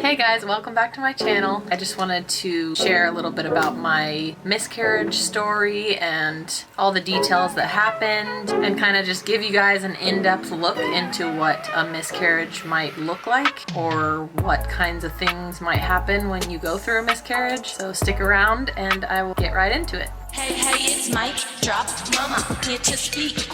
Hey guys, welcome back to my channel. I just wanted to share a little bit about my miscarriage story and all the details that happened and kind of just give you guys an in-depth look into what a miscarriage might look like or what kinds of things might happen when you go through a miscarriage. So stick around and I will get right into it. Hey, it's Mike. Drop mama here to speak.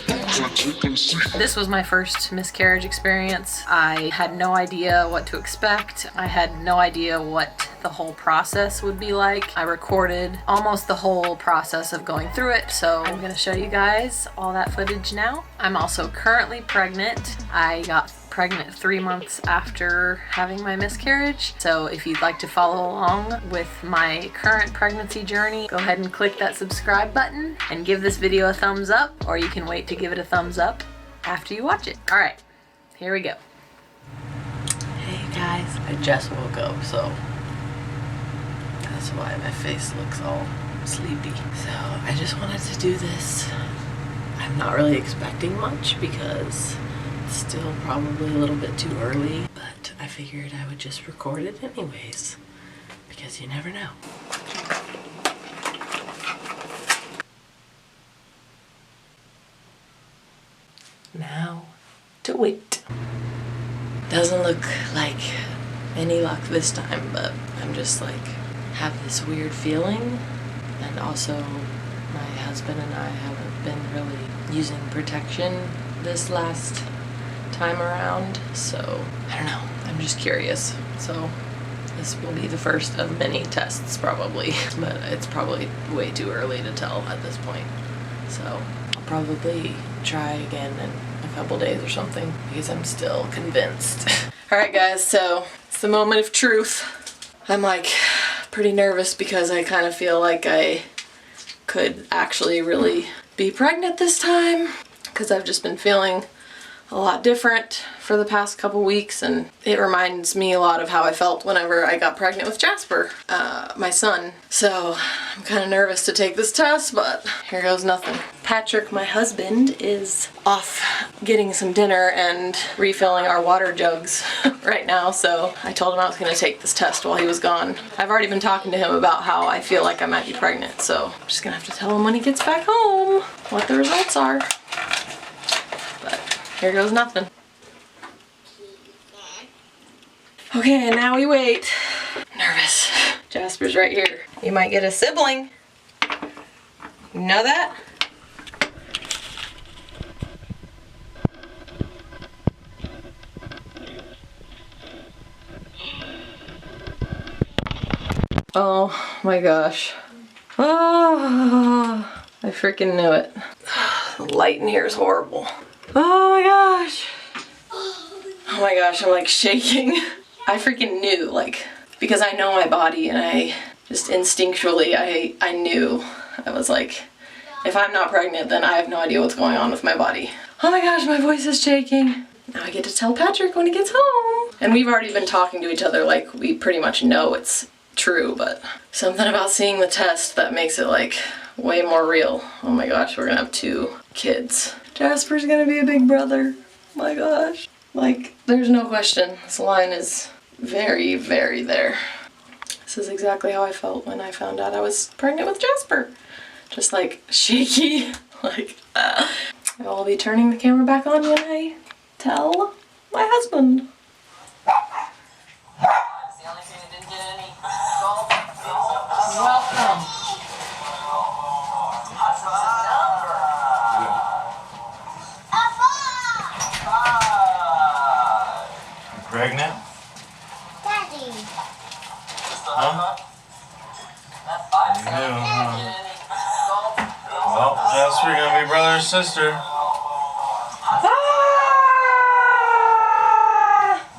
This was my first miscarriage experience. I had no idea what to expect. I had no idea what the whole process would be like. I recorded almost the whole process of going through it, so I'm gonna show you guys all that footage now. I'm also currently pregnant. I got pregnant 3 months after having my miscarriage. So if you'd like to follow along with my current pregnancy journey, go ahead and click that subscribe button and give this video a thumbs up, or you can wait to give it a thumbs up after you watch it. All right, here we go. Hey guys, I just woke up, so that's why my face looks all sleepy. So I just wanted to do this. I'm not really expecting much because it's still probably a little bit too early, but I figured I would just record it anyways, because you never know. Now to wait. Doesn't look like any luck this time, but I'm just like, have this weird feeling, and also my husband and I haven't been really using protection this last time around, so I don't know, I'm just curious. So this will be the first of many tests probably, but it's probably way too early to tell at this point, so I'll probably try again in a couple days or something because I'm still convinced. Alright guys, so it's the moment of truth. I'm like pretty nervous because I kind of feel like I could actually really be pregnant this time because I've just been feeling a lot different for the past couple weeks, and it reminds me a lot of how I felt whenever I got pregnant with Jasper, my son. So I'm kind of nervous to take this test, but here goes nothing. Patrick, my husband, is off getting some dinner and refilling our water jugs right now, so I told him I was going to take this test while he was gone. I've already been talking to him about how I feel like I might be pregnant, so I'm just going to have to tell him when he gets back home what the results are. Here goes nothing. Okay, and now we wait. Nervous. Jasper's right here. You might get a sibling. You know that? Oh my gosh. Oh, I freaking knew it. The light in here is horrible. Oh my gosh. Oh my gosh, I'm like shaking. I freaking knew, like, because I know my body and I just instinctually, I knew. I was like, if I'm not pregnant, then I have no idea what's going on with my body. Oh my gosh, my voice is shaking. Now I get to tell Patrick when he gets home. And we've already been talking to each other like we pretty much know it's true, but something about seeing the test that makes it like way more real. Oh my gosh, we're gonna have 2 kids. Jasper's gonna be a big brother. My gosh. Like, there's no question. This line is very, very there. This is exactly how I felt when I found out I was pregnant with Jasper. Just like shaky, like, I'll be turning the camera back on when I tell my husband. Welcome. Pregnant? Daddy. Huh? You knew, huh? Well, Jasper, you're gonna be brother or sister.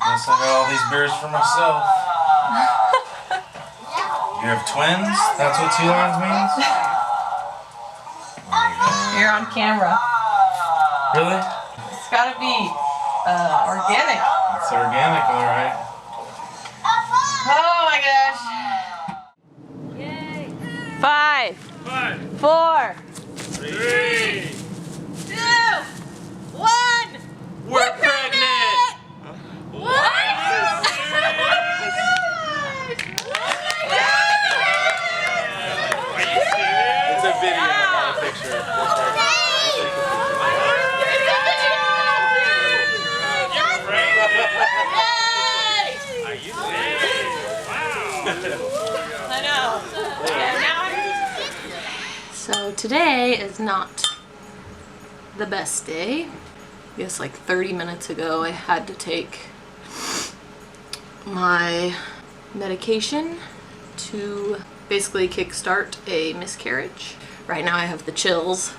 Guess I got all these beers for myself. You have twins? That's what 2 lines means? You're on camera. Really? It's gotta be organic. It's organic, alright. Oh my gosh. Yay. 5, 4, 3, 2, 1. We're pregnant! What? today is not the best day. I guess like 30 minutes ago I had to take my medication to basically kickstart a miscarriage. Right now I have the chills.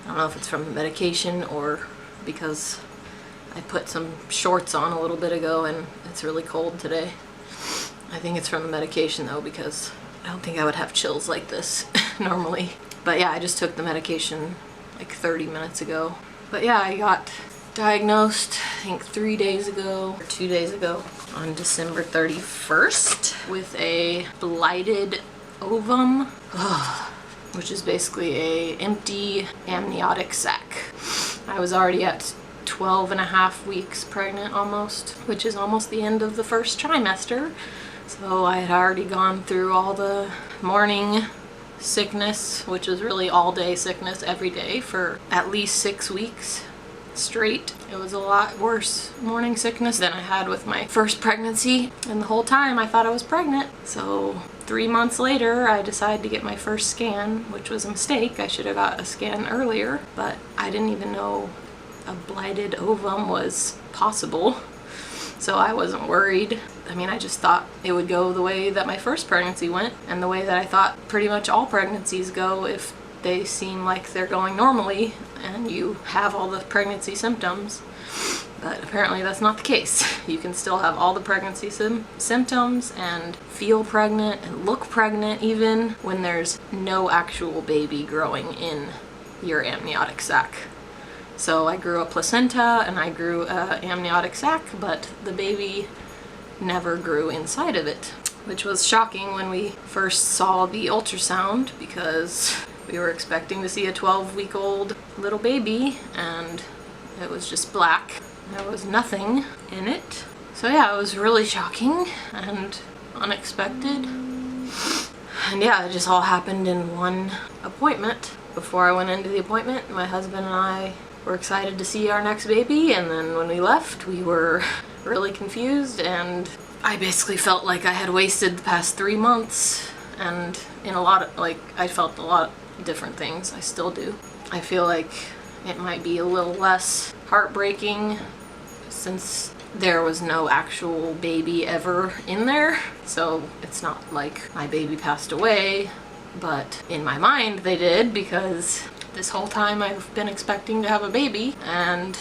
I don't know if it's from the medication or because I put some shorts on a little bit ago and it's really cold today. I think it's from the medication though, because I don't think I would have chills like this normally. But yeah, I just took the medication like 30 minutes ago. But yeah, I got diagnosed I think 3 days ago or 2 days ago on December 31st with a blighted ovum, which is basically a empty amniotic sac. I was already at 12 and a half weeks pregnant almost, which is almost the end of the first trimester. So I had already gone through all the morning sickness, which was really all day sickness every day for at least 6 weeks straight. It was a lot worse morning sickness than I had with my first pregnancy, and the whole time I thought I was pregnant. So 3 months later I decided to get my first scan, which was a mistake. I should have got a scan earlier, but I didn't even know a blighted ovum was possible, so I wasn't worried. I mean, I just thought it would go the way that my first pregnancy went, and the way that I thought pretty much all pregnancies go if they seem like they're going normally and you have all the pregnancy symptoms. But apparently that's not the case. You can still have all the pregnancy symptoms and feel pregnant and look pregnant even when there's no actual baby growing in your amniotic sac. So I grew a placenta and I grew an amniotic sac, but the baby never grew inside of it, which was shocking when we first saw the ultrasound, because we were expecting to see a 12-week-old little baby and it was just black. There was nothing in it. So yeah, it was really shocking and unexpected. And yeah, it just all happened in one appointment. Before I went into the appointment, my husband and I were excited to see our next baby, and then when we left we were really confused, and I basically felt like I had wasted the past 3 months, and in a lot of, like, I felt a lot of different things. I still do. I feel like it might be a little less heartbreaking since there was no actual baby ever in there, so it's not like my baby passed away, but in my mind they did, because this whole time I've been expecting to have a baby, and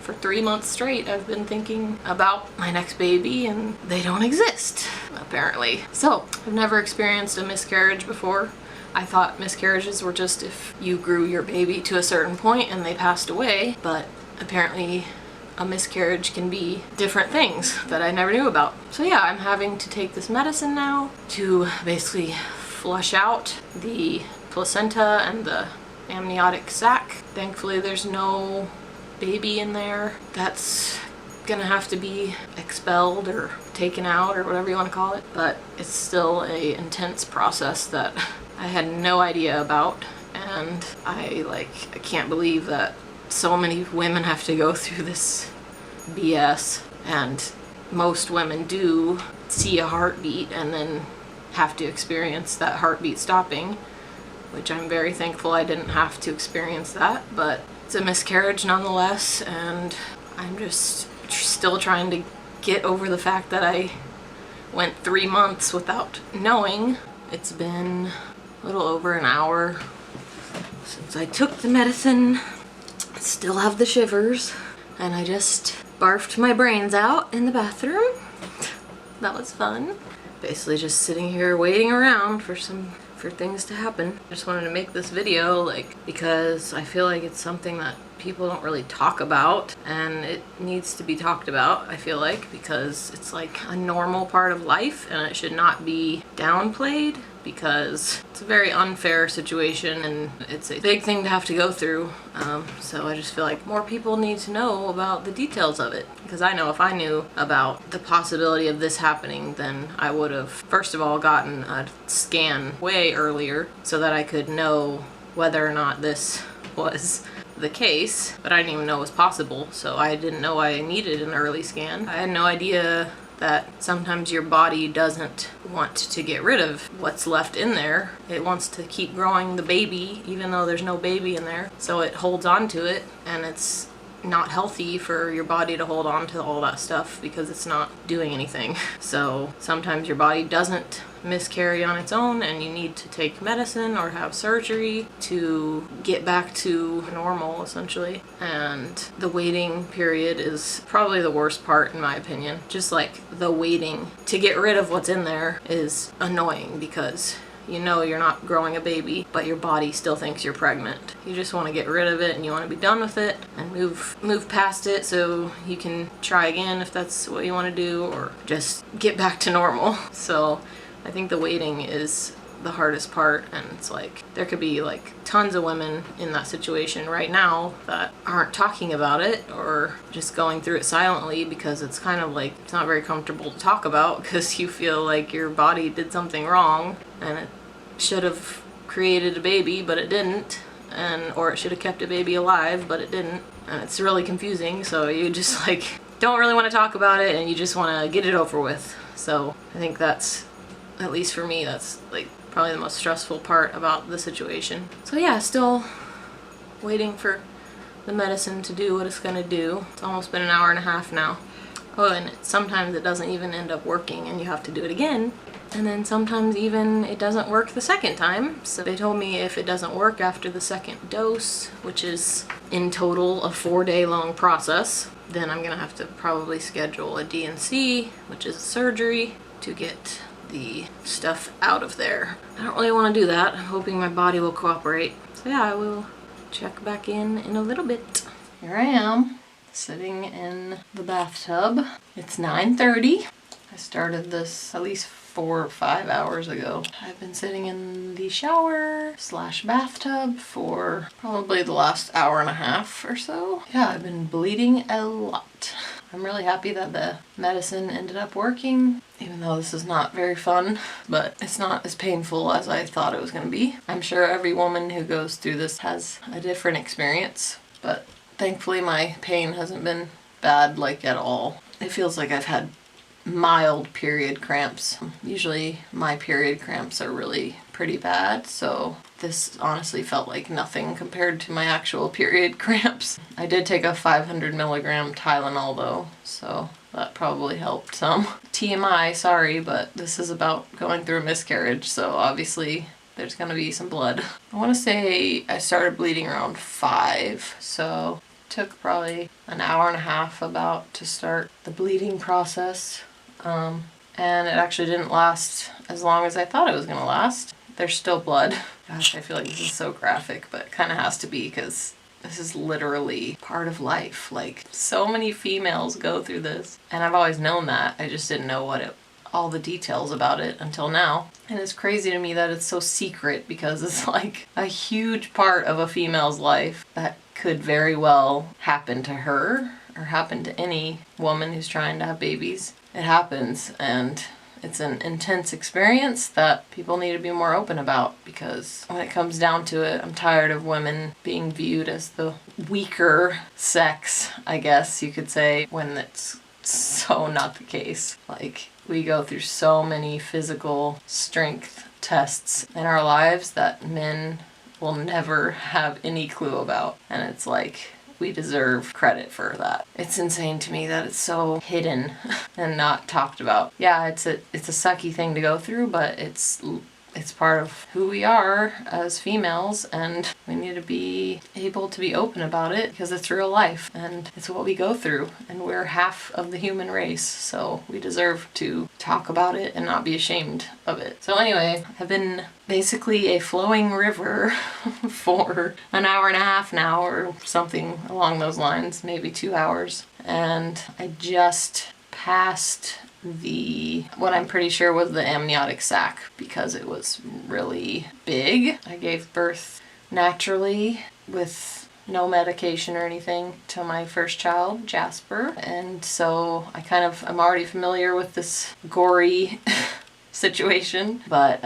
for 3 months straight I've been thinking about my next baby and they don't exist, apparently. So I've never experienced a miscarriage before. I thought miscarriages were just if you grew your baby to a certain point and they passed away, but apparently a miscarriage can be different things that I never knew about. So yeah, I'm having to take this medicine now to basically flush out the placenta and the amniotic sac. Thankfully there's no baby in there. That's gonna have to be expelled or taken out or whatever you want to call it, but it's still a intense process that I had no idea about, and I can't believe that so many women have to go through this BS, and most women do see a heartbeat and then have to experience that heartbeat stopping, which I'm very thankful I didn't have to experience that, but it's a miscarriage nonetheless, and I'm just still trying to get over the fact that I went 3 months without knowing. It's been a little over an hour since I took the medicine. I still have the shivers, and I just barfed my brains out in the bathroom. That was fun. Basically just sitting here waiting around for things to happen. I just wanted to make this video because I feel like it's something that people don't really talk about, and it needs to be talked about, I feel like, because it's like a normal part of life and it should not be downplayed, because it's a very unfair situation and it's a big thing to have to go through. So I just feel like more people need to know about the details of it, because I know if I knew about the possibility of this happening, then I would have first of all gotten a scan way earlier so that I could know whether or not this was the case, but I didn't even know it was possible, so I didn't know I needed an early scan. I had no idea that sometimes your body doesn't want to get rid of what's left in there. It wants to keep growing the baby even though there's no baby in there. So it holds on to it, and it's not healthy for your body to hold on to all that stuff because it's not doing anything. So sometimes your body doesn't miscarry on its own, and you need to take medicine or have surgery to get back to normal, essentially. And the waiting period is probably the worst part, in my opinion. Just like the waiting to get rid of what's in there is annoying because you know you're not growing a baby, but your body still thinks you're pregnant. You just want to get rid of it and you want to be done with it and move past it so you can try again if that's what you want to do, or just get back to normal. So I think the waiting is the hardest part, and it's like there could be like tons of women in that situation right now that aren't talking about it or just going through it silently because it's kind of like it's not very comfortable to talk about because you feel like your body did something wrong and it should have created a baby but it didn't, or it should have kept a baby alive but it didn't, and it's really confusing. So you just like don't really want to talk about it and you just want to get it over with. So I think that's, at least for me, that's like probably the most stressful part about the situation. So yeah, still waiting for the medicine to do what it's gonna do. It's almost been an hour and a half now. Oh, and sometimes it doesn't even end up working and you have to do it again. And then sometimes even it doesn't work the second time. So they told me if it doesn't work after the second dose, which is in total a 4-day long process, then I'm gonna have to probably schedule a D&C, which is a surgery, to get the stuff out of there. I don't really want to do that. I'm hoping my body will cooperate. So yeah, I will check back in a little bit. Here I am, sitting in the bathtub. It's 9:30. I started this at least 4 or 5 hours ago. I've been sitting in the shower / bathtub for probably the last hour and a half or so. Yeah, I've been bleeding a lot. I'm really happy that the medicine ended up working, even though this is not very fun, but it's not as painful as I thought it was going to be. I'm sure every woman who goes through this has a different experience, but thankfully my pain hasn't been bad, like, at all. It feels like I've had mild period cramps. Usually my period cramps are really pretty bad, so this honestly felt like nothing compared to my actual period cramps. I did take a 500 milligram Tylenol though, so that probably helped some. TMI, sorry, but this is about going through a miscarriage, so obviously there's gonna be some blood. I want to say I started bleeding around 5, so it took probably an hour and a half about to start the bleeding process. And it actually didn't last as long as I thought it was gonna last. There's still blood. Gosh, I feel like this is so graphic, but it kind of has to be because this is literally part of life. Like, so many females go through this, and I've always known that. I just didn't know all the details about it until now. And it's crazy to me that it's so secret because it's like a huge part of a female's life that could very well happen to her or happen to any woman who's trying to have babies. It happens, and it's an intense experience that people need to be more open about, because when it comes down to it, I'm tired of women being viewed as the weaker sex, I guess you could say, when it's so not the case. Like, we go through so many physical strength tests in our lives that men will never have any clue about, and it's like, we deserve credit for that. It's insane to me that it's so hidden and not talked about. Yeah, it's a sucky thing to go through, but it's part of who we are as females, and we need to be able to be open about it because it's real life and it's what we go through, and we're half of the human race, so we deserve to talk about it and not be ashamed of it. So anyway, I've been basically a flowing river for an hour and a half now, or something along those lines, maybe 2 hours, and I just passed what I'm pretty sure was the amniotic sac because it was really big. I gave birth naturally with no medication or anything to my first child, Jasper, and so I'm already familiar with this gory situation, but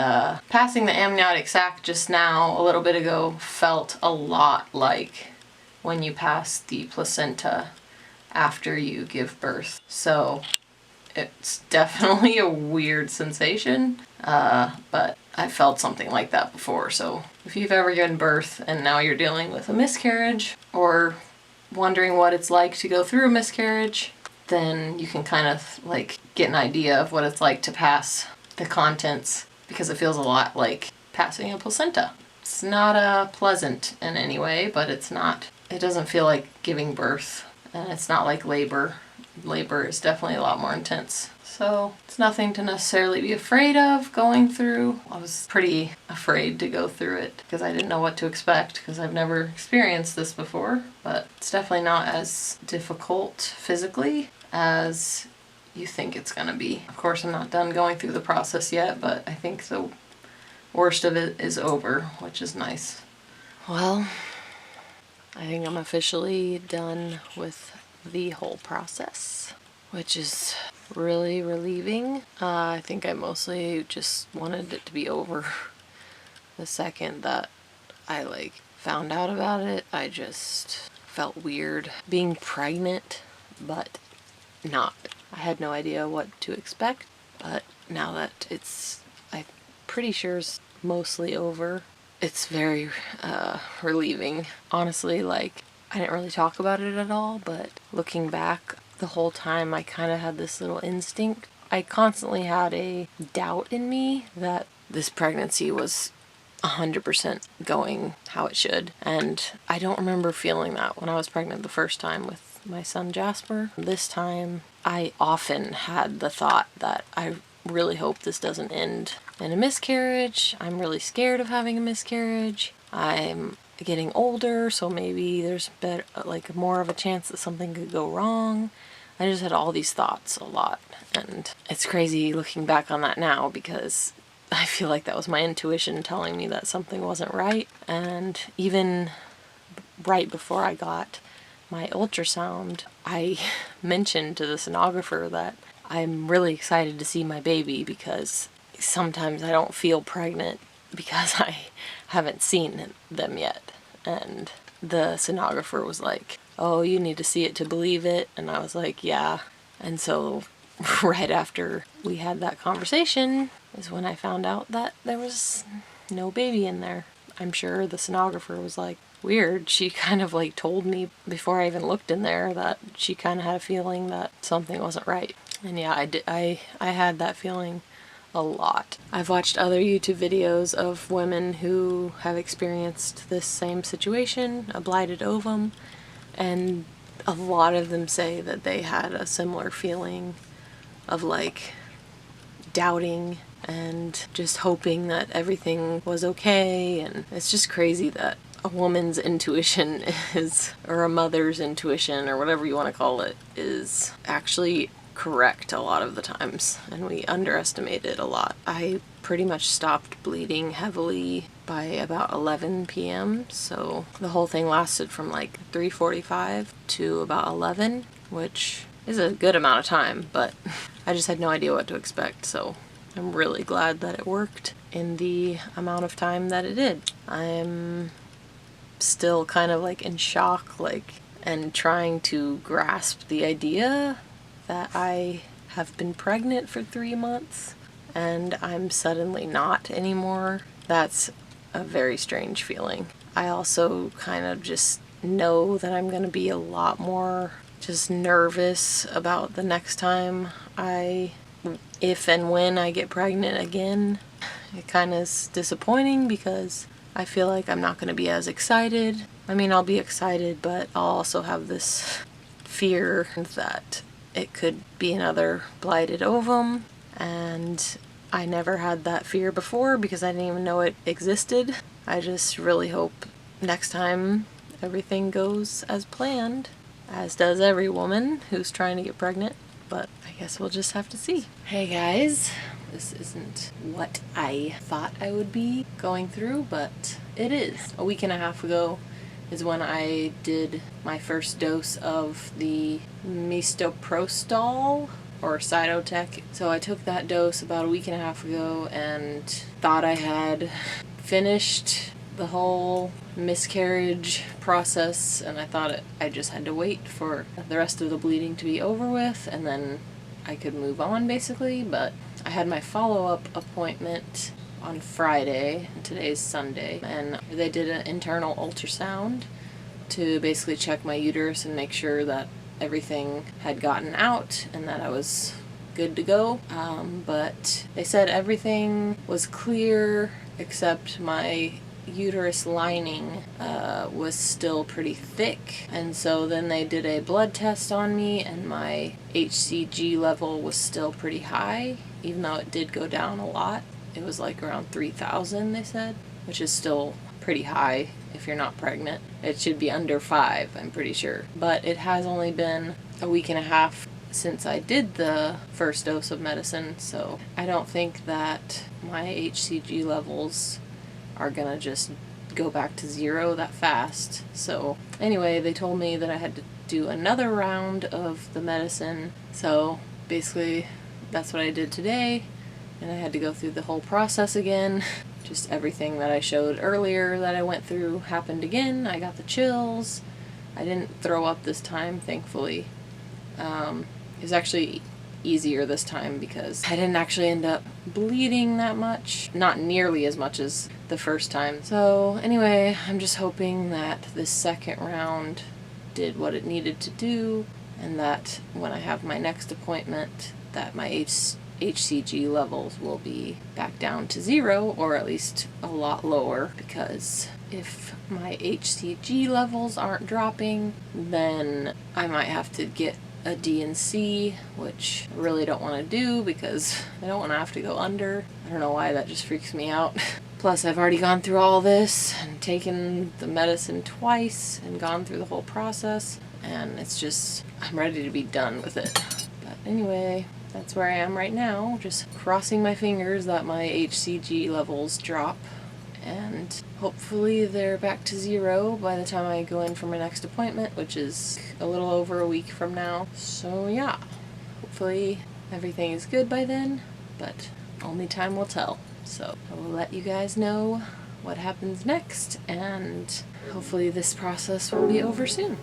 passing the amniotic sac just now, a little bit ago, felt a lot like when you pass the placenta after you give birth. So It's definitely a weird sensation, but I felt something like that before. So if you've ever given birth and now you're dealing with a miscarriage or wondering what it's like to go through a miscarriage, then you can kind of like get an idea of what it's like to pass the contents, because it feels a lot like passing a placenta. It's not pleasant in any way, but it doesn't feel like giving birth, and it's not like labor. Labor is definitely a lot more intense. So it's nothing to necessarily be afraid of going through. I was pretty afraid to go through it because I didn't know what to expect, because I've never experienced this before, but it's definitely not as difficult physically as you think it's gonna be. Of course, I'm not done going through the process yet, but I think the worst of it is over, which is nice. Well, I think I'm officially done with the whole process, which is really relieving. I think I mostly just wanted it to be over. The second that I found out about it, I just felt weird being pregnant, but not. I had no idea what to expect, but now that I'm pretty sure it's mostly over, it's very relieving. Honestly, I didn't really talk about it at all, but looking back, the whole time I kind of had this little instinct. I constantly had a doubt in me that this pregnancy was 100% going how it should, and I don't remember feeling that when I was pregnant the first time with my son Jasper. This time I often had the thought that I really hope this doesn't end in a miscarriage. I'm really scared of having a miscarriage. I'm getting older, so maybe there's more of a chance that something could go wrong. I just had all these thoughts a lot, and it's crazy looking back on that now, because I feel like that was my intuition telling me that something wasn't right. And even right before I got my ultrasound, I mentioned to the sonographer that I'm really excited to see my baby, because sometimes I don't feel pregnant because I haven't seen them yet. And the sonographer was like, "Oh, you need to see it to believe it." And I was like, "Yeah." And so right after we had that conversation is when I found out that there was no baby in there. I'm sure the sonographer was like, weird. She kind of told me before I even looked in there that she kind of had a feeling that something wasn't right. And yeah, I had that feeling a lot. I've watched other YouTube videos of women who have experienced this same situation, a blighted ovum, and a lot of them say that they had a similar feeling of doubting and just hoping that everything was okay. And it's just crazy that a woman's intuition is, or a mother's intuition, or whatever you want to call it, is actually correct a lot of the times, and we underestimate it a lot. I pretty much stopped bleeding heavily by about 11 p.m. so the whole thing lasted from 3:45 to about 11, which is a good amount of time, but I just had no idea what to expect, so I'm really glad that it worked in the amount of time that it did. I'm still kind of in shock, and trying to grasp the idea that I have been pregnant for 3 months and I'm suddenly not anymore. That's a very strange feeling. I also kind of just know that I'm going to be a lot more just nervous about the next time if and when I get pregnant again. It kind of is disappointing because I feel like I'm not going to be as excited. I mean, I'll be excited, but I'll also have this fear that it could be another blighted ovum, and I never had that fear before because I didn't even know it existed. I just really hope next time everything goes as planned, as does every woman who's trying to get pregnant, but I guess we'll just have to see. Hey guys, this isn't what I thought I would be going through, but it is. A week and a half ago is when I did my first dose of the mistoprostol, or Cytotec. So I took that dose about a week and a half ago and thought I had finished the whole miscarriage process, and I thought I just had to wait for the rest of the bleeding to be over with, and then I could move on basically, but I had my follow-up appointment on Friday, and today's Sunday, and they did an internal ultrasound to basically check my uterus and make sure that everything had gotten out and that I was good to go. But they said everything was clear except my uterus lining was still pretty thick, and so then they did a blood test on me and my HCG level was still pretty high, even though it did go down a lot. It was like around 3,000, they said, which is still pretty high if you're not pregnant. It should be under 5, I'm pretty sure. But it has only been a week and a half since I did the first dose of medicine, so I don't think that my HCG levels are gonna just go back to 0 that fast. So anyway, they told me that I had to do another round of the medicine, so basically that's what I did today, and I had to go through the whole process again. Just everything that I showed earlier that I went through happened again. I got the chills. I didn't throw up this time, thankfully. It was actually easier this time because I didn't actually end up bleeding that much. Not nearly as much as the first time. So anyway, I'm just hoping that this second round did what it needed to do, and that when I have my next appointment, that my HCG levels will be back down to 0, or at least a lot lower, because if my HCG levels aren't dropping, then I might have to get a D&C, which I really don't want to do because I don't want to have to go under. I don't know why, that just freaks me out. Plus, I've already gone through all this and taken the medicine twice and gone through the whole process, and it's just, I'm ready to be done with it. But anyway, that's where I am right now, just crossing my fingers that my HCG levels drop, and hopefully they're back to 0 by the time I go in for my next appointment, which is a little over a week from now. So yeah, hopefully everything is good by then, but only time will tell. So I will let you guys know what happens next, and hopefully this process will be over soon.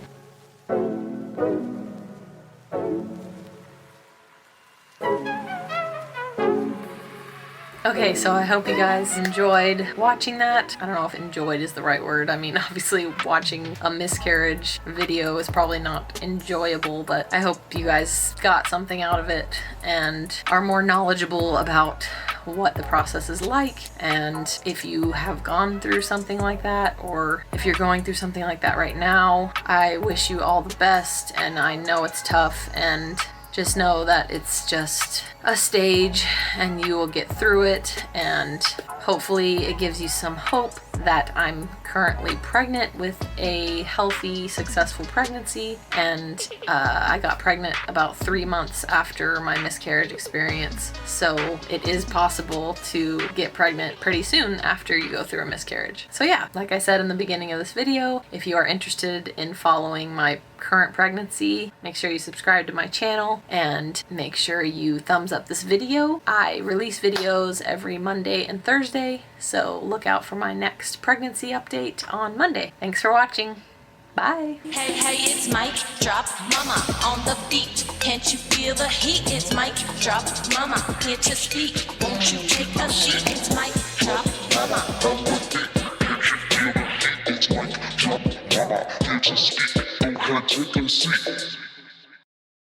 Okay, so I hope you guys enjoyed watching that. I don't know if enjoyed is the right word. I mean, obviously watching a miscarriage video is probably not enjoyable, but I hope you guys got something out of it and are more knowledgeable about what the process is like. And if you have gone through something like that, or if you're going through something like that right now, I wish you all the best, and I know it's tough, and just know that it's just a stage and you will get through it, and hopefully it gives you some hope that I'm currently pregnant with a healthy, successful pregnancy, and I got pregnant about 3 months after my miscarriage experience, so it is possible to get pregnant pretty soon after you go through a miscarriage. So yeah, like I said in the beginning of this video, if you are interested in following my current pregnancy, make sure you subscribe to my channel and make sure you thumbs up this video. I release videos every Monday and Thursday, so look out for my next pregnancy update on Monday. Thanks for watching. Bye. Hey, hey, it's Mic Drop Mama on the beat. Can't you feel the heat? It's Mic Drop Mama here to speak. Won't you take a seat? It's Mic Drop Mama on the beat. It's Mic Drop Mama here to speak. Don't hesitate to speak.